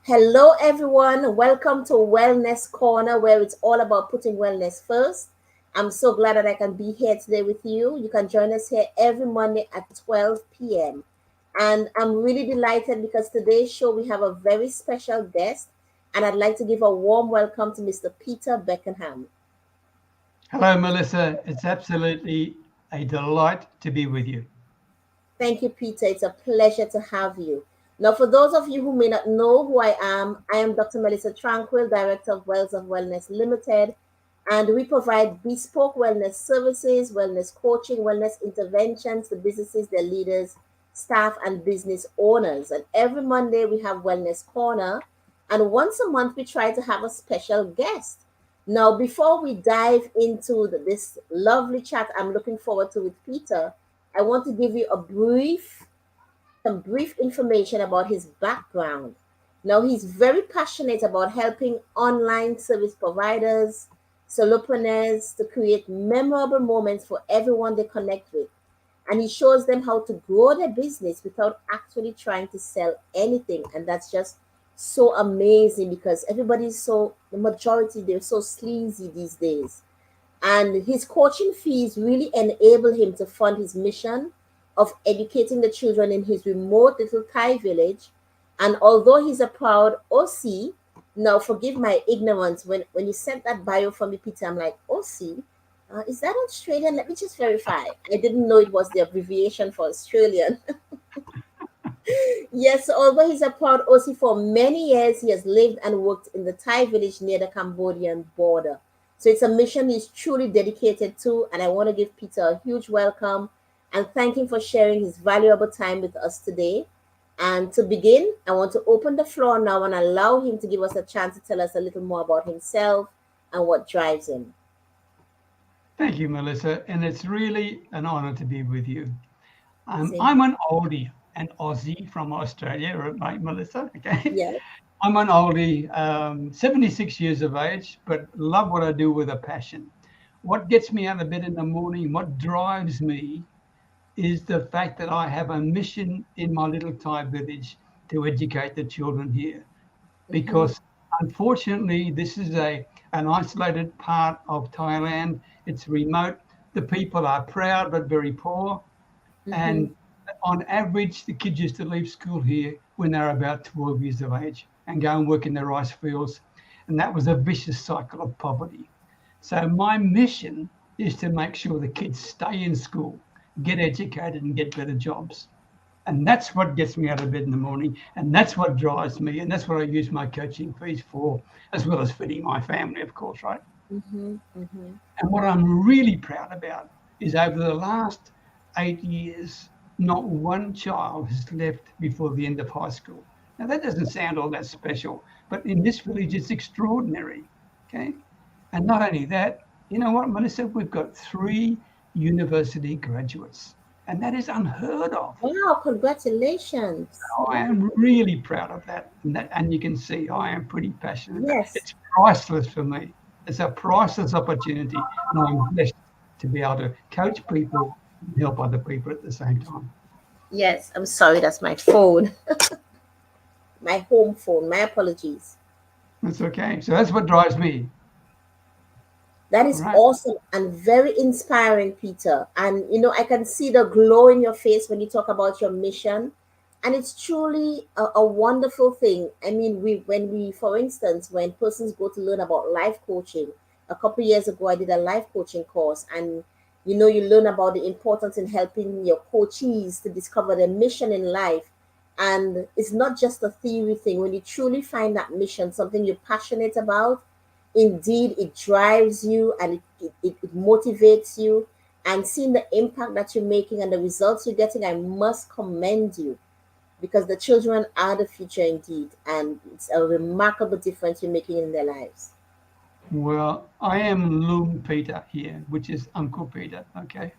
Hello, everyone. Welcome to Wellness Corner, where it's all about putting wellness first. I'm so glad that I can be here today with you. You can join us here every Monday at 12 p.m. And I'm really delighted because today's show we have a very special guest, and I'd like to give a warm welcome to Mr. Peter Beckenham. Hello, Melissa. It's absolutely a delight to be with you. Thank you, Peter. It's a pleasure to have you. Now, for those of you who may not know who I am Dr. Melissa Tranquil, Director of Wells of Wellness Limited, and we provide bespoke wellness services, wellness coaching, wellness interventions to businesses, their leaders, staff, and business owners. And every Monday we have Wellness Corner, and once a month we try to have a special guest. Now, before we dive into this lovely chat I'm looking forward to with Peter, I want to give you some brief information about his background. Now, he's very passionate about helping online service providers, solopreneurs to create memorable moments for everyone they connect with. And he shows them how to grow their business without actually trying to sell anything. And that's just so amazing because the majority, they're so sleazy these days. And his coaching fees really enable him to fund his mission of educating the children in his remote little Thai village. And although he's a proud OC, now forgive my ignorance, when you sent that bio for me, Peter, I'm like, OC? Is that Australian? Let me just verify. I didn't know it was the abbreviation for Australian. Yes, although he's a proud OC for many years, he has lived and worked in the Thai village near the Cambodian border. So it's a mission he's truly dedicated to, and I want to give Peter a huge welcome and thank him for sharing his valuable time with us today. And to begin, I want to open the floor now and allow him to give us a chance to tell us a little more about himself and what drives him. Thank you, Melissa. And it's really an honor to be with you. Same. I'm an oldie, an Aussie from Australia, right, Melissa? Okay. Yes. I'm an oldie, 76 years of age, but love what I do with a passion. What gets me out of bed in the morning, what drives me is the fact that I have a mission in my little Thai village to educate the children here. Mm-hmm. Because unfortunately, this is an isolated part of Thailand. It's remote. The people are proud but very poor. Mm-hmm. And on average, the kids used to leave school here when they were about 12 years of age and go and work in the rice fields. And that was a vicious cycle of poverty. So my mission is to make sure the kids stay in school, get educated, and get better jobs. And that's what gets me out of bed in the morning. And that's what drives me. And that's what I use my coaching fees for, as well as feeding my family, of course, right? Mm-hmm. Mm-hmm. And what I'm really proud about is over the last 8 years, not one child has left before the end of high school. Now, that doesn't sound all that special, but in this village, it's extraordinary. Okay. And not only that, you know what, Melissa? We've got 3 university graduates, and that is unheard of. Wow, congratulations. I am really proud of that. And you can see I am pretty passionate about it. Yes. It's priceless for me. It's a priceless opportunity. And I'm blessed to be able to coach people and help other people at the same time. Yes. I'm sorry, that's my phone. My home phone. My apologies. That's okay. So that's what drives me. That All is right. awesome and very inspiring, Peter. And I can see the glow in your face when you talk about your mission. And it's truly a wonderful thing. I mean, for instance, when persons go to learn about life coaching, a couple years ago, I did a life coaching course, and you learn about the importance in helping your coachees to discover their mission in life. And it's not just a theory thing. When you truly find that mission, something you're passionate about, indeed it drives you and it motivates you, and seeing the impact that you're making and the results you're getting, I must commend you because the children are the future indeed, and it's a remarkable difference you're making in their lives. Well, I am Loom Peter here, which is Uncle Peter. Okay.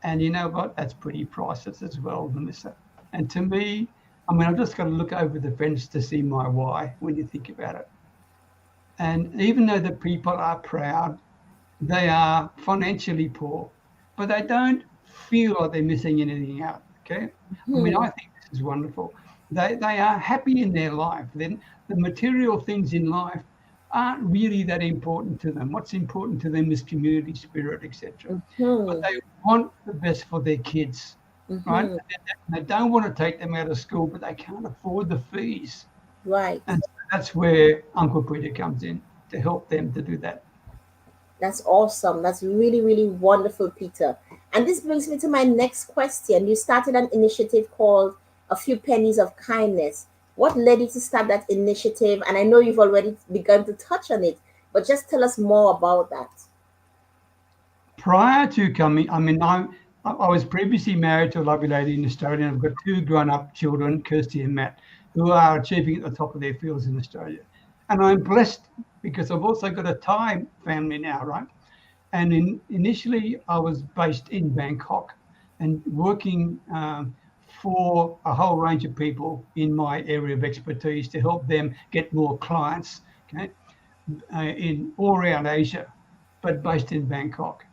And you know what? That's pretty priceless as well, Melissa. And to me, I mean, I've just got to look over the fence to see my why when you think about it. And even though the people are proud, they are financially poor, but they don't feel like they're missing anything out. Okay. I mean, Hmm. I think this is wonderful. They are happy in their life. Then the material things in life aren't really that important to them. What's important to them is community spirit, etc. But Mm-hmm. they want the best for their kids, right? Mm-hmm. And they don't want to take them out of school, but they can't afford the fees. Right. And so that's where Uncle Peter comes in to help them to do that. That's awesome. That's really, really wonderful, Peter. And this brings me to my next question. You started an initiative called A Few Pennies of Kindness. What led you to start that initiative? And I know you've already begun to touch on it, but just tell us more about that. Prior to coming, I was previously married to a lovely lady in Australia, and I've got two grown-up children, Kirsty and Matt, who are achieving at the top of their fields in Australia. And I'm blessed because I've also got a Thai family now, right? And initially, I was based in Bangkok and working for a whole range of people in my area of expertise to help them get more clients, okay, in all around Asia, but based in Bangkok.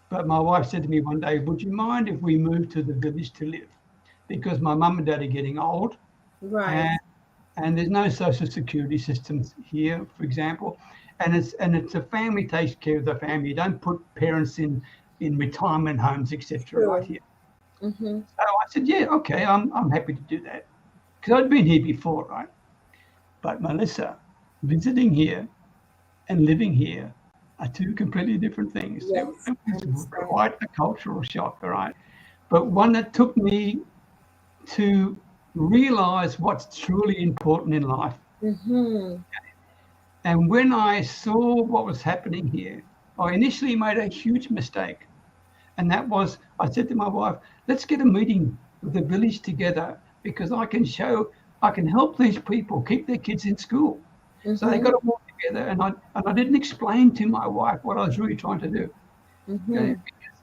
But my wife said to me one day, "Would you mind if we moved to the village to live? Because my mum and dad are getting old, Right. and there's no social security systems here, for example, and it's a family takes care of the family. You don't put parents in retirement homes, etc. Right True. here." Mm-hmm. So I said, "Yeah, okay, I'm happy to do that," because I'd been here before, right? But Melissa, visiting here and living here are two completely different things. Yes, It I was understand. quite a cultural shock, all right? But one that took me to realize what's truly important in life. Mm-hmm. And when I saw what was happening here, I initially made a huge mistake. And that was, I said to my wife, let's get a meeting with the village together because I can help these people keep their kids in school. So they got Mm-hmm. to work together. And I didn't explain to my wife what I was really trying to do. Okay, Mm-hmm.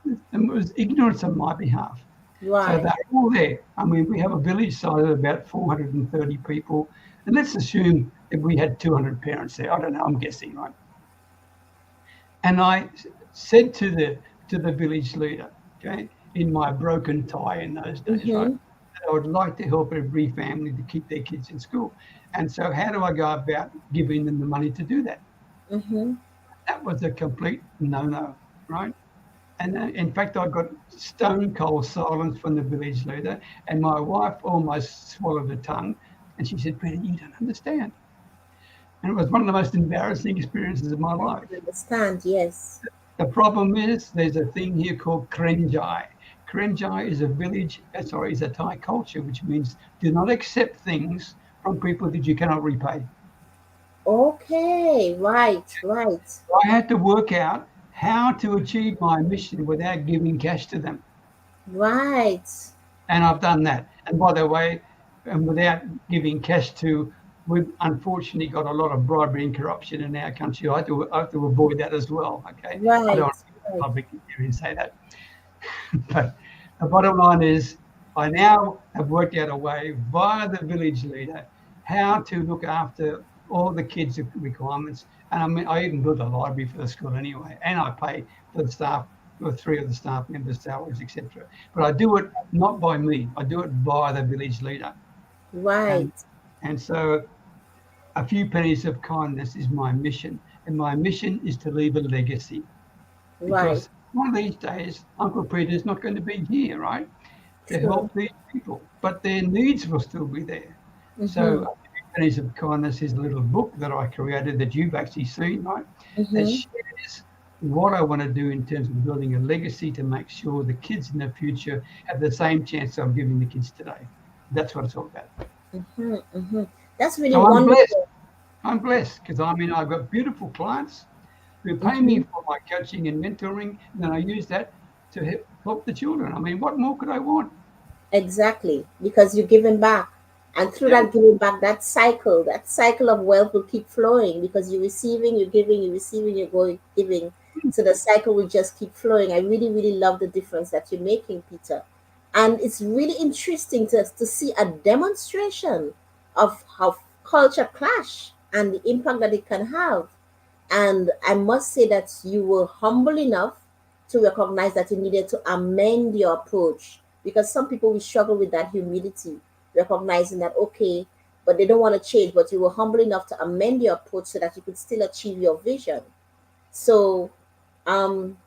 because it was ignorance on my behalf. So Right. they're all there. I mean, we have a village size of about 430 people, and let's assume that we had 200 parents there. I don't know. I'm guessing, right? And I said to the village leader, okay, in my broken tie in those days, right, Mm-hmm. that I would like to help every family to keep their kids in school. And so, how do I go about giving them the money to do that? Mm-hmm. That was a complete no-no, right? And in fact, I got stone cold silence from the village leader, and my wife almost swallowed her tongue. And she said, "Peter, you don't understand." And it was one of the most embarrassing experiences of my I can life. understand. Yes. The problem is there's a thing here called Krenjai. Krenjai is a is a Thai culture, which means do not accept things from people that you cannot repay. Okay. Right. Right. So I had to work out how to achieve my mission without giving cash to them. Right. And I've done that. And by the way, and without giving cash to, we've unfortunately got a lot of bribery and corruption in our country. I have to avoid that as well. Okay, I don't Right. want to be Right. public here and say that. But the bottom line is, I now have worked out a way via the village leader how to look after all the kids' requirements. And I mean, I even built a library for the school anyway, and I pay for the staff, for three of the staff members' salaries, etc. But I do it not by me; I do it via the village leader. And Right. so, a few pennies of kindness is my mission, and my mission is to leave a legacy Right. because one of these days, Uncle Peter's not going to be here, right, to True. help these people, but their needs will still be there. So, Mm-hmm. Pennies of Kindness is a little book that I created that you've actually seen, right, that Mm-hmm. shares what I want to do in terms of building a legacy to make sure the kids in the future have the same chance I'm giving the kids today. That's what it's all about. Mm-hmm. Mm-hmm. That's really So I'm blessed. wonderful. I'm blessed because I mean I've got beautiful clients who pay me Mm-hmm. for my coaching and mentoring, and then I use that to help the children. I mean, what more could I want? Exactly, because you're giving back. And through Yeah. that giving back, that cycle of wealth will keep flowing because you're receiving, you're giving, you're receiving, you're going, giving. So the cycle will just keep flowing. I really, really love the difference that you're making, Peter. And it's really interesting to see a demonstration of how culture clash and the impact that it can have. And I must say that you were humble enough to recognize that you needed to amend your approach because some people will struggle with that humility. recognizing that, okay, but they don't want to change, but you were humble enough to amend your approach so that you could still achieve your vision. So,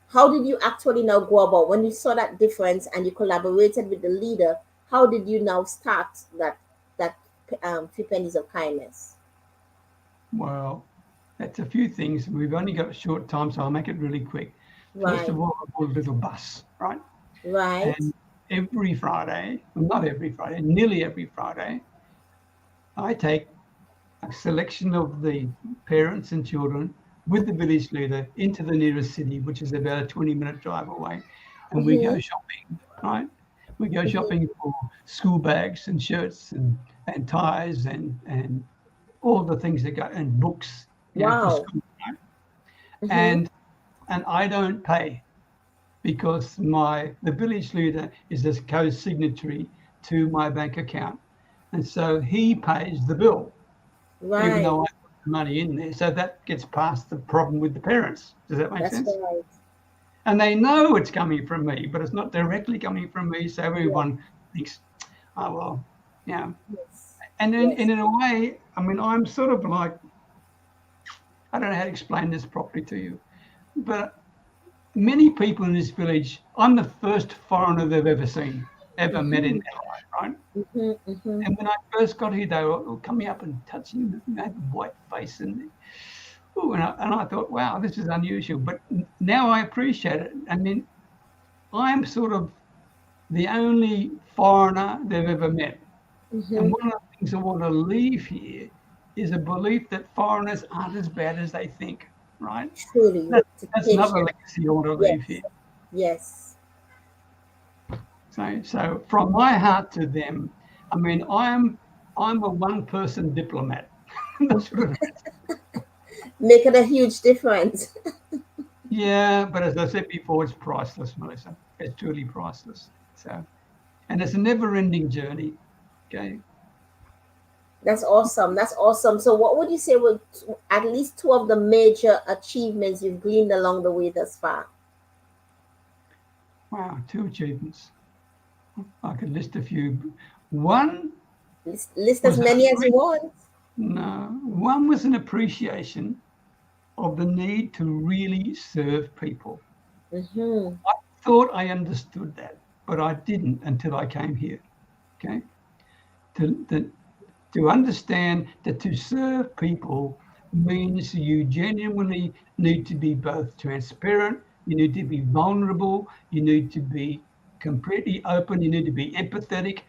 how did you actually now go about when you saw that difference and you collaborated with the leader? How did you now start that few pennies of kindness? Well, that's a few things. We've only got a short time, so I'll make it really quick. First Right, of all, I bought a little bus, right? right, And every Friday, well, not every Friday, nearly every Friday, I take a selection of the parents and children with the village leader into the nearest city, which is about a 20-minute drive away, and we go mm-hmm, shopping, right? We go mm-hmm. shopping for school bags and shirts and ties and all the things that go, and books, for Wow, school, right? mm-hmm, And I don't pay because the village leader is a co-signatory to my bank account, and so he pays the bill, even right, though I put the money in there. So that gets past the problem with the parents. Does that make that's sense? right. And they know it's coming from me, but it's not directly coming from me. So Yes, everyone thinks, oh well, yeah. yes, And then yes. and in a way, I mean, I'm sort of like, I don't know how to explain this properly to you, but many people in this village, I'm the first foreigner they've ever met in Mm-hmm, their life, right? mm-hmm, mm-hmm. And when I first got here, they were coming up and touching me, white face, ooh, and I thought, wow, this is unusual. But now I appreciate it. I mean, I'm sort of the only foreigner they've ever met. And Mm-hmm. one of the things I want to leave here is a belief that foreigners aren't as bad as they think, right? Truly, That, to that's change another them. legacy I want to leave Yes, here. yes. So from my heart to them, I mean, I'm a one-person diplomat. That's what it is. Making a huge difference. Yeah, but as I said before, it's priceless, Melissa. It's truly priceless. So, and it's a never-ending journey. Okay. That's awesome. That's awesome. So, what would you say were at least two of the major achievements you've gleaned along the way thus far? Wow, two achievements. I could list a few. One List as was an many as you want. no, one was an appreciation of the need to really serve people. Mm-hmm. I thought I understood that, but I didn't until I came here. Okay. To, to, to understand that to serve people means you genuinely need to be both transparent, you need to be vulnerable, you need to be completely open, you need to be empathetic.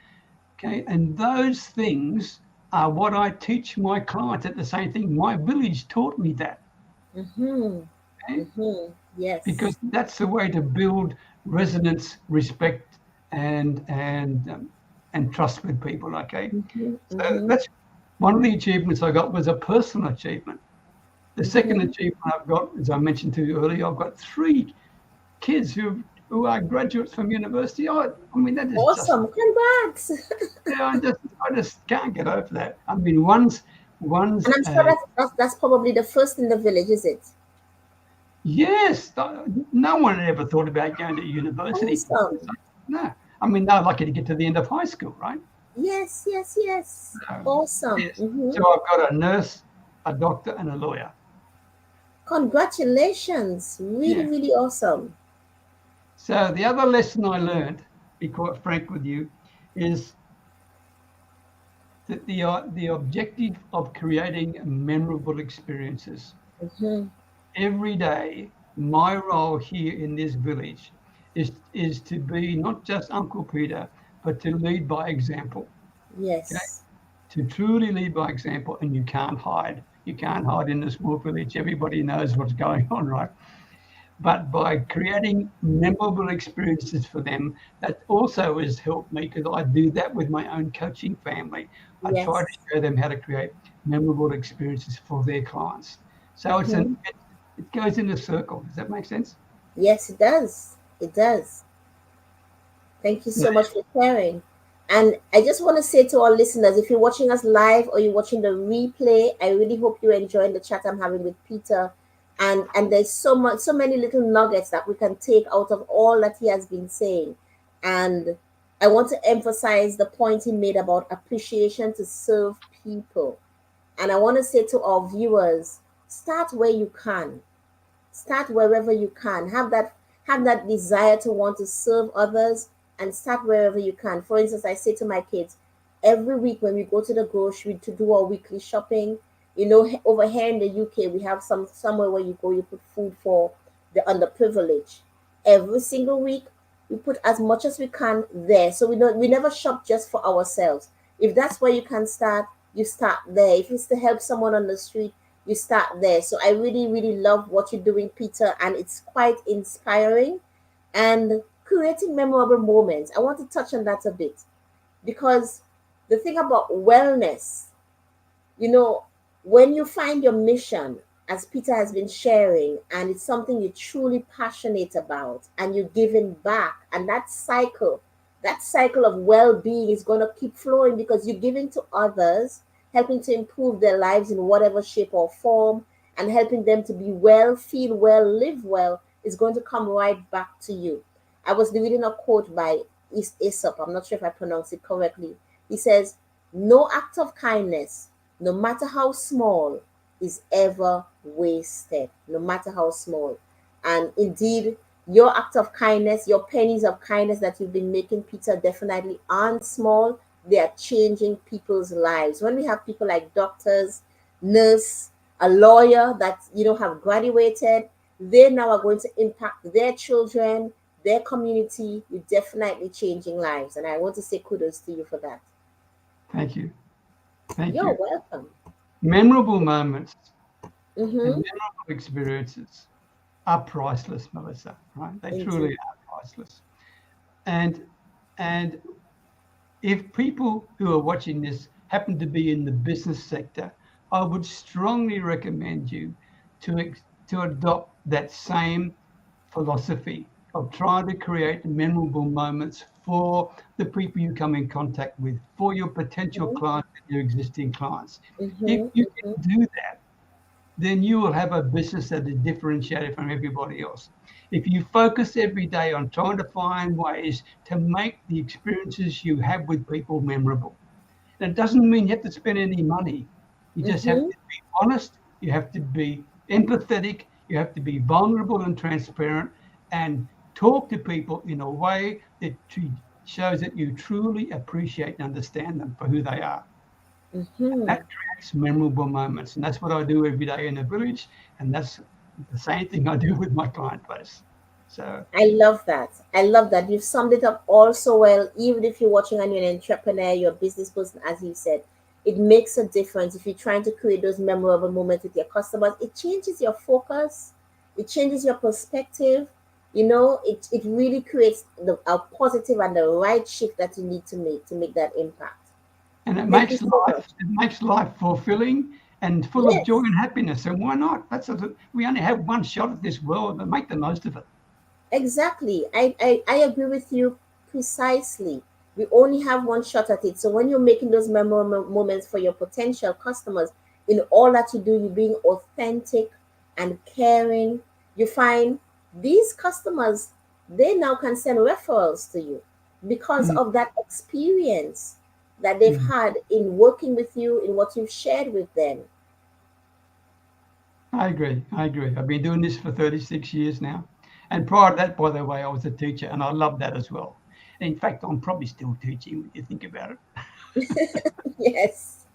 Okay. And those things are what I teach my clients at the same thing. My village taught me that. Mm-hmm. Okay? Mm-hmm. Because Yes. that's the way to build resonance, respect, and trust with people. Okay. Mm-hmm. So Mm-hmm. that's one of the achievements I got, was a personal achievement. The second Mm-hmm. achievement I've got, as I mentioned to you earlier, I've got three kids who are graduates from university. I mean, that is just, Awesome. Congrats. yeah, I just can't get over that. I mean, one's And I'm sure a, that's probably the first in the village, is it? yes, no one ever thought about going to university for goodness Awesome. sake. No, I mean, they're lucky to get to the end of high school, right? Yes, yes, yes. So, Awesome. yes. Mm-hmm. So I've got a nurse, a doctor, and a lawyer. Congratulations. Really, Yeah. really awesome. So the other lesson I learned, to be quite frank with you, is that the objective of creating memorable experiences. Mm-hmm. Every day, my role here in this village is to be not just Uncle Peter, but to lead by example. Okay? Yes. To truly lead by example, and you can't hide. You can't hide in a small village. Everybody knows what's going on, right? But by creating memorable experiences for them, that also has helped me, because I do that with my own coaching family. I try to Yes. show them how to create memorable experiences for their clients. So Mm-hmm. it goes in a circle. Does that make sense? Yes, it does. It does. Thank you so much for sharing. And I just want to say to our listeners, if you're watching us live or you're watching the replay, I really hope you're enjoying the chat I'm having with Peter. And there's so many little nuggets that we can take out of all that he has been saying. And I want to emphasize the point he made about appreciation to serve people. And I want to say to our viewers, start where you can. Start wherever you can. Have that desire to want to serve others, and start wherever you can. For instance, I say to my kids, every week when we go to the grocery to do our weekly shopping, over here in the UK, we have somewhere where you go, you put food for the underprivileged. Every single week, we put as much as we can there. So we never shop just for ourselves. If that's where you can start, you start there. If it's to help someone on the street, you start there. So I really, really love what you're doing, Peter, and it's quite inspiring and creating memorable moments. I want to touch on that a bit because the thing about wellness, you know, when you find your mission, as Peter has been sharing, and it's something you're truly passionate about, and you're giving back, and that cycle of well-being is going to keep flowing because you're giving to others, helping to improve their lives in whatever shape or form, and helping them to be well, feel well, live well, is going to come right back to you. I was reading a quote by Aesop. I'm not sure if I pronounced it correctly. He says, "No act of kindness, no matter how small, is ever wasted, no matter how small." And indeed, your act of kindness, your pennies of kindness that you've been making, Peter, definitely aren't small. They are changing people's lives. When we have people like doctors, nurse, a lawyer that have graduated, they now are going to impact their children, their community. You're definitely changing lives. And I want to say kudos to you for that. Thank you. Thank You're you. welcome. Memorable moments and Mm-hmm. memorable experiences are priceless, Melissa, right? They truly Indeed. are priceless. And and if people who are watching this happen to be in the business sector, I would strongly recommend you to adopt that same philosophy of trying to create memorable moments for the people you come in contact with, for your potential Mm-hmm. clients and your existing clients. If Mm-hmm. you Mm-hmm. can do that, then you will have a business that is differentiated from everybody else. If you focus every day on trying to find ways to make the experiences you have with people memorable, and it doesn't mean you have to spend any money. You just have Mm-hmm. to be honest, you have to be empathetic, you have to be vulnerable and transparent, and talk to people in a way that shows that you truly appreciate and understand them for who they are. That Mm-hmm. creates memorable moments. And that's what I do every day in the village. And that's the same thing I do with my client base. So, I love that. I love that. You've summed it up all so well. Even if you're watching and you're an entrepreneur, you're a business person, as you said, it makes a difference if you're trying to create those memorable moments with your customers. It changes your focus, it changes your perspective. It really creates a positive and the right shift that you need to make that impact. and Thank you so much. it makes life fulfilling and full of joy Yes. and happiness. So why not? We only have one shot at this world and make the most of it. Exactly. I agree with you precisely. We only have one shot at it. So when you're making those memorable moments for your potential customers, in all that you do, you're being authentic and caring. You find these customers, they now can send referrals to you because Mm, of that experience that they've mm. had in working with you, in what you've shared with them. I agree. I agree. I've been doing this for 36 years now. And prior to that, by the way, I was a teacher and I love that as well. In fact, I'm probably still teaching when you think about it. Yes.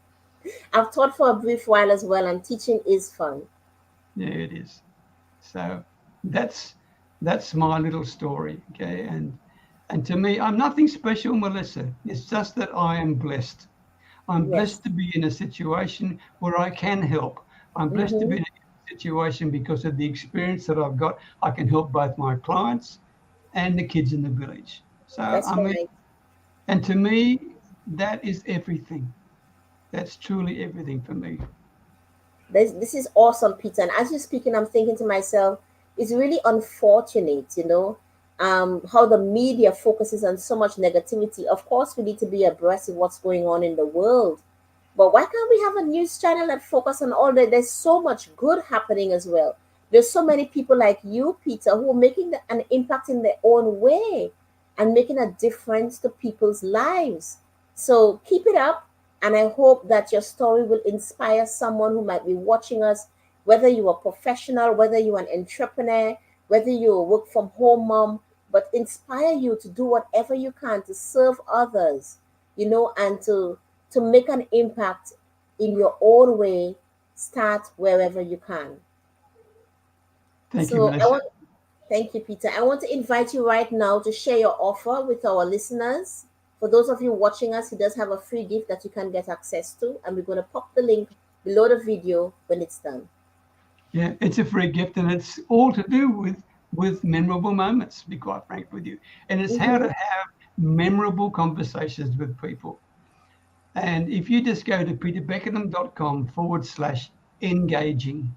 I've taught for a brief while as well, and teaching is fun. Yeah, it is. So that's that's my little story. Okay. And to me, I'm nothing special, Melissa. It's just that I am blessed. I'm Yes. blessed to be in a situation where I can help. I'm blessed to be Mm-hmm. in a situation because of the experience that I've got. I can help both my clients and the kids in the village. So, That's I mean, right. and to me, that is everything. That's truly everything for me. This is awesome, Peter. And as you're speaking, I'm thinking to myself, it's really unfortunate, how the media focuses on so much negativity. Of course, we need to be abreast of what's going on in the world. But why can't we have a news channel that focus on all that? There's so much good happening as well. There's so many people like you, Peter, who are making an impact in their own way. and making a difference to people's lives. So keep it up. And I hope that your story will inspire someone who might be watching us, whether you are professional, whether you're an entrepreneur, whether you're a work from home mom, but inspire you to do whatever you can to serve others, and to make an impact in your own way. Start wherever you can. Thank you, So I Melissa. want Thank you, Peter. I want to invite you right now to share your offer with our listeners. For those of you watching us, he does have a free gift that you can get access to, and we're going to pop the link below the video when it's done. Yeah, it's a free gift, and it's all to do with memorable moments. To be quite frank with you, and it's how to Mm-hmm. have memorable conversations with people. And if you just go to peterbeckenham.com/engaging,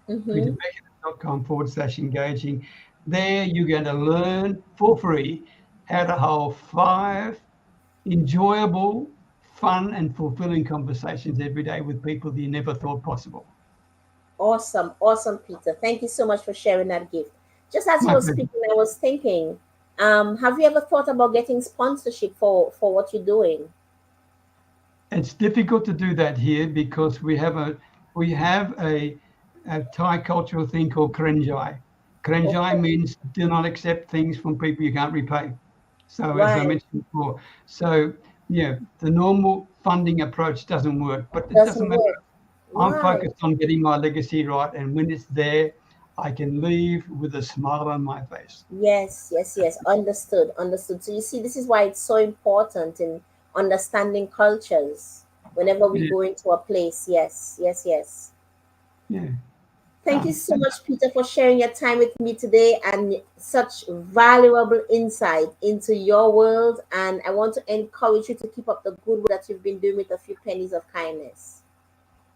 Mm-hmm. peterbeckenham.com/engaging, there you're going to learn for free how to hold 5 enjoyable, fun, and fulfilling conversations every day with people that you never thought possible. Awesome. Awesome, Peter. Thank you so much for sharing that gift. Just as you My were pleasure. speaking, I was thinking, have you ever thought about getting sponsorship for what you're doing? It's difficult to do that here because we have a Thai cultural thing called krenjai. Krenjai Okay. means do not accept things from people you can't repay. So as I Right. mentioned before, so yeah, the normal funding approach doesn't work, but it doesn't Doesn't matter. work. I'm Right. focused on getting my legacy right, and when it's there, I can leave with a smile on my face. Yes, yes, yes. Understood, understood. So you see, this is why it's so important in understanding cultures whenever we Yeah, go into a place. Yes, yes, yes. yeah. Thank you Um, so much, Peter, for sharing your time with me today and such valuable insight into your world. And I want to encourage you to keep up the good work that you've been doing with a few pennies of kindness.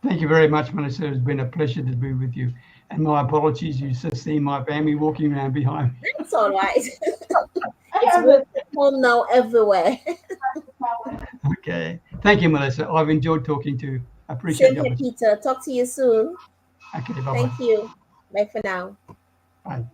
Thank you very much, Melissa. It's been a pleasure to be with you. And my apologies, you just see my family walking around behind me. It's all right. It's work from home now everywhere. Okay. Thank you, Melissa. I've enjoyed talking to you. I appreciate Same the here, opportunity. Peter. Talk to you soon. Okay, bye-bye. Thank you. Bye for now. Bye.